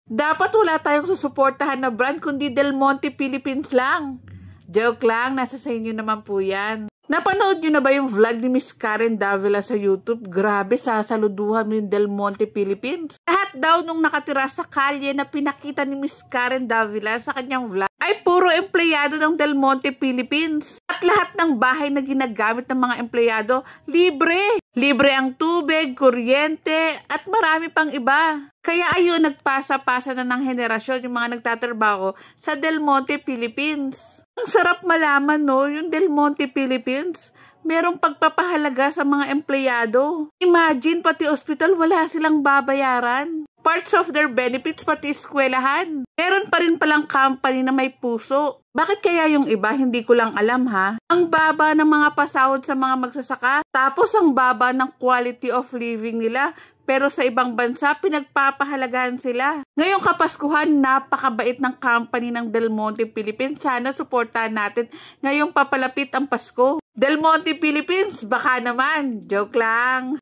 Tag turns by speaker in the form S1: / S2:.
S1: Dapat wala tayong susuportahan na brand kundi Del Monte Philippines lang. Joke lang, nasa sa inyo naman po yan. Napanood nyo na ba yung vlog ni Miss Karen Davila sa YouTube? Grabe, sasaluduhan mo yung Del Monte Philippines. Lahat daw nung nakatira sa kalye na pinakita ni Miss Karen Davila sa kanyang vlog ay puro empleyado ng Del Monte Philippines. At lahat ng bahay na ginagamit ng mga empleyado, libre. Libre ang tubig, kuryente, at marami pang iba. Kaya ayun, nagpasa-pasa na ng henerasyon yung mga nagtatrabaho sa Del Monte Philippines. Ang sarap malaman, no, yung Del Monte Philippines, merong pagpapahalaga sa mga empleyado. Imagine, pati ospital, wala silang babayaran. Parts of their benefits, pati eskwelahan. Meron pa rin palang company na may puso. Bakit kaya yung iba, hindi ko lang alam ha? Ang baba ng mga pasahod sa mga magsasaka, tapos ang baba ng quality of living nila, pero sa ibang bansa, pinagpapahalagahan sila. Ngayong Kapaskuhan, napakabait ng company ng Del Monte Philippines. Sana suportahan natin ngayong papalapit ang Pasko. Del Monte Philippines, baka naman. Joke lang.